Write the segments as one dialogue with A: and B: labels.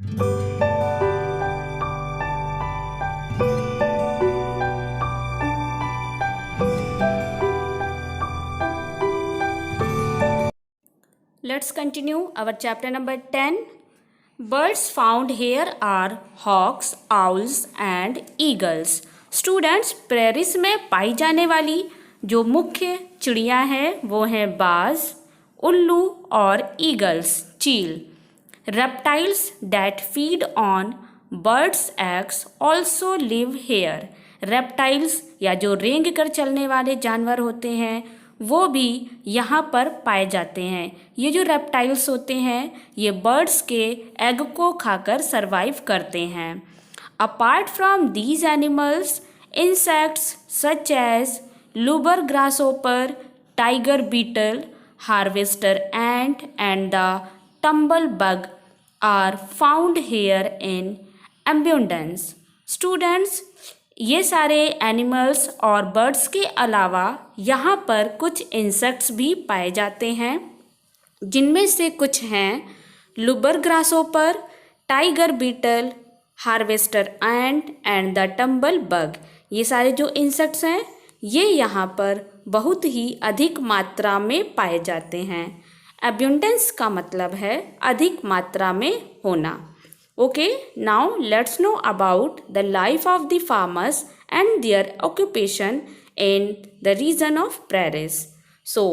A: Let's continue our chapter number 10. Birds found here are hawks, owls and eagles. Students, प्रेरिस में पाई जाने वाली जो मुख्य चिड़ियाँ हैं वो हैं बाज, उल्लू और ईगल्स, चील. Reptiles that feed on birds' eggs also live here. Reptiles या जो रेंग कर चलने वाले जानवर होते हैं वो भी यहाँ पर पाए जाते हैं. ये जो रेप्टाइल्स होते हैं ये बर्ड्स के एग को खाकर सरवाइव करते हैं. Apart from these animals, insects such as lubber grasshopper, tiger beetle, harvester ant and the tumble bug are found here in abundance. Students, ये सारे एनिमल्स और बर्ड्स के अलावा यहाँ पर कुछ इंसेक्ट्स भी पाए जाते हैं जिनमें से कुछ हैं lubber grasshopper, tiger beetle, harvester ant and the tumble bug. ये सारे जो इंसेक्ट्स हैं ये यहाँ पर बहुत ही अधिक मात्रा में पाए जाते हैं. एब्यूंडेंस का मतलब है अधिक मात्रा में होना. Okay, now let's know about the life of the farmers and their occupation in the region of prairies. So,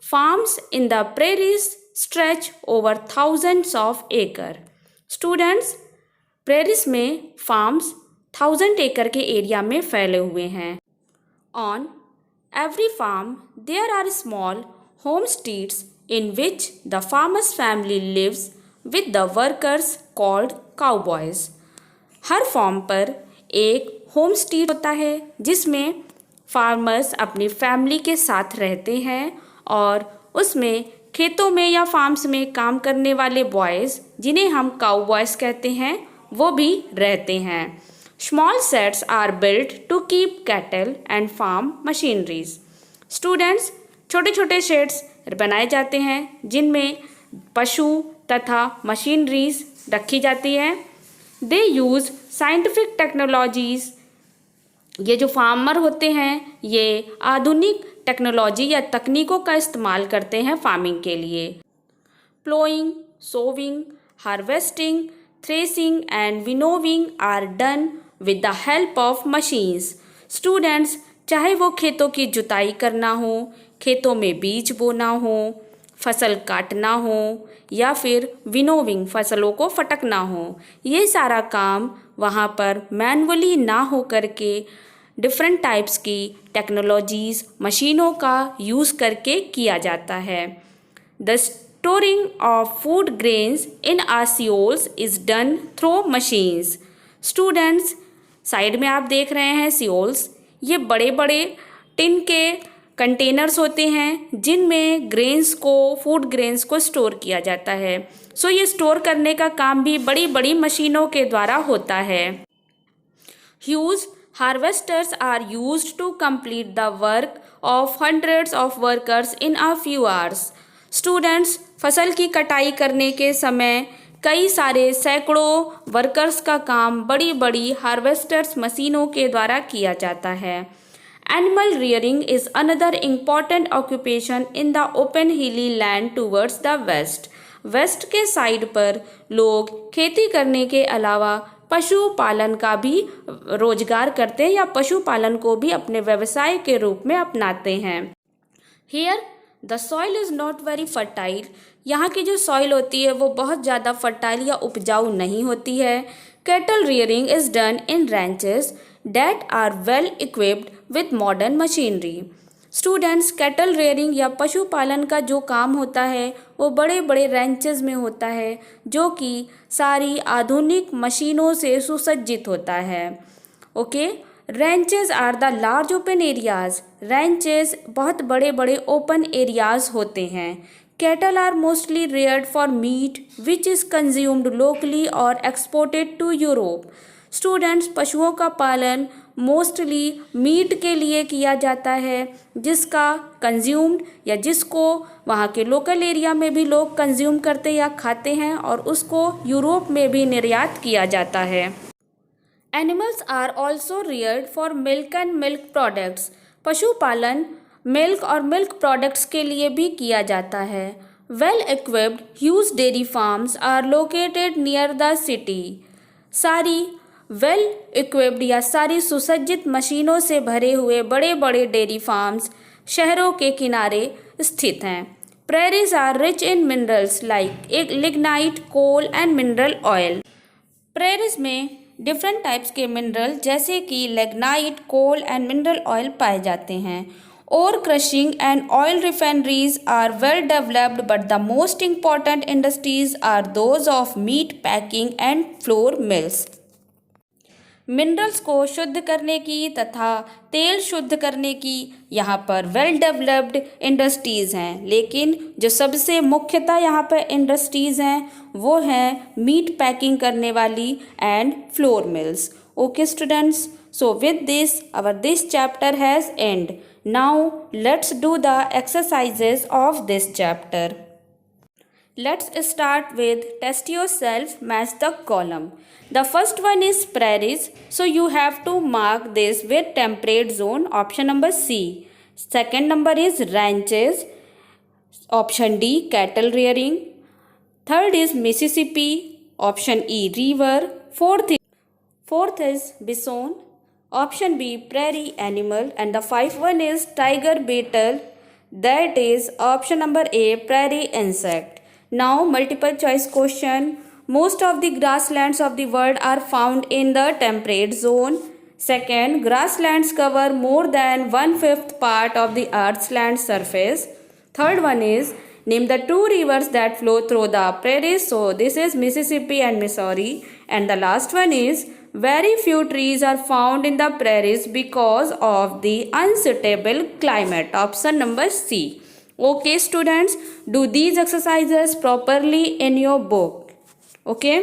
A: farms in the prairies stretch over thousands of acres. Students, prairies में farms 1000 acre के area में फैले हुए हैं. On every farm there are small homesteads in which the farmer's family lives with the workers called cowboys. हर farm पर एक home stay होता है जिसमें फार्मर्स अपनी फैमिली के साथ रहते हैं और उसमें खेतों में या फार्म्स में काम करने वाले बॉयज़ जिन्हें हम काउबॉयज़ कहते हैं वो भी रहते हैं. Small sheds are built to keep cattle and farm machineries. Students, छोटे छोटे शेड्स बनाए जाते हैं जिनमें पशु तथा मशीनरीज रखी जाती है. दे यूज़ साइंटिफिक टेक्नोलॉजीज़. ये जो फार्मर होते हैं ये आधुनिक टेक्नोलॉजी या तकनीकों का इस्तेमाल करते हैं फार्मिंग के लिए. Ploughing, sowing, harvesting, threshing and winnowing are done with the help of machines. Students, चाहे वो खेतों की जुताई करना हो, खेतों में बीज बोना हो, फसल काटना हो या फिर विनोविंग फसलों को फटकना हो, ये सारा काम वहाँ पर मैनुअली ना हो करके डिफरेंट टाइप्स की टेक्नोलॉजीज़ मशीनों का यूज़ करके किया जाता है. The storing of food grains in our silos is done through machines. Students, side में आप देख रहे हैं सियोल्स. ये बड़े बड़े टिन के कंटेनर्स होते हैं जिनमें ग्रेन्स को, फूड ग्रेन्स को स्टोर किया जाता है. सो ये स्टोर करने का काम भी बड़ी बड़ी मशीनों के द्वारा होता है. Huge harvesters are used to complete the work of hundreds of workers in a few hours. Students, फसल की कटाई करने के समय कई सारे सैकड़ों वर्कर्स का काम बड़ी बड़ी हार्वेस्टर्स मशीनों के द्वारा किया जाता है. Animal rearing is another important occupation in the open hilly land towards the west. West के साइड पर लोग खेती करने के अलावा पशुपालन का भी रोजगार करते हैं या पशुपालन को भी अपने व्यवसाय के रूप में अपनाते हैं. Here the soil is not very fertile. यहाँ की जो सॉइल होती है वो बहुत ज़्यादा फर्टाइल या उपजाऊ नहीं होती है. Cattle rearing is done in ranches that are well equipped with modern machinery. Students, cattle rearing या पशुपालन का जो काम होता है वो बड़े बड़े रैंचेस में होता है जो कि सारी आधुनिक मशीनों से सुसज्जित होता है. Okay, ranches are the large open areas. Ranches बहुत बड़े बड़े ओपन एरियाज होते हैं. Cattle are mostly reared for meat which is consumed locally और एक्सपोर्टेड टू यूरोप. स्टूडेंट्स, पशुओं का पालन मोस्टली मीट के लिए किया जाता है, जिसका कंज्यूम्ड या जिसको वहाँ के लोकल एरिया में भी लोग कंज्यूम करते या खाते हैं और उसको यूरोप में भी निर्यात किया जाता है। Animals are also reared for milk and milk products. पशुपालन मिल्क और मिल्क प्रोडक्ट्स के लिए भी किया जाता है। Well equipped huge dairy farms are located near the city. सारी वेल इक्विप्ड या सारी सुसज्जित मशीनों से भरे हुए बड़े बड़े डेयरी फार्म्स शहरों के किनारे स्थित हैं। Prairies are rich in minerals like lignite, coal and mineral oil. Prairies में डिफरेंट टाइप्स के मिनरल जैसे कि lignite, coal and mineral oil पाए जाते हैं। Ore crushing and oil refineries are well developed, but the most important industries are those of meat packing and flour mills. Minerals को शुद्ध करने की तथा तेल शुद्ध करने की यहाँ पर वेल डेवलप्ड इंडस्ट्रीज़ हैं, लेकिन जो सबसे मुख्यतः यहाँ पर इंडस्ट्रीज़ हैं वो हैं मीट पैकिंग करने वाली and flour mills. Okay students, so with this this chapter has end. Now let's do the exercises of this chapter. Let's start with test yourself, match the column. The first one is prairies, so you have to mark this with temperate zone, option number C. Second number is ranches, option D, cattle rearing. Third is Mississippi, option E, river. Fourth is bison, option B, prairie animal, and the fifth one is tiger beetle, that is option number A, prairie insect. Now multiple choice question. Most of the grasslands of the world are found in the temperate zone. Second, grasslands cover more than 1/5 part of the earth's land surface. Third one is name the two rivers that flow through the prairies. So this is Mississippi and Missouri. And the last one is very few trees are found in the prairies because of the unsuitable climate. Option number C. Okay students, do these exercises properly in your book. Okay.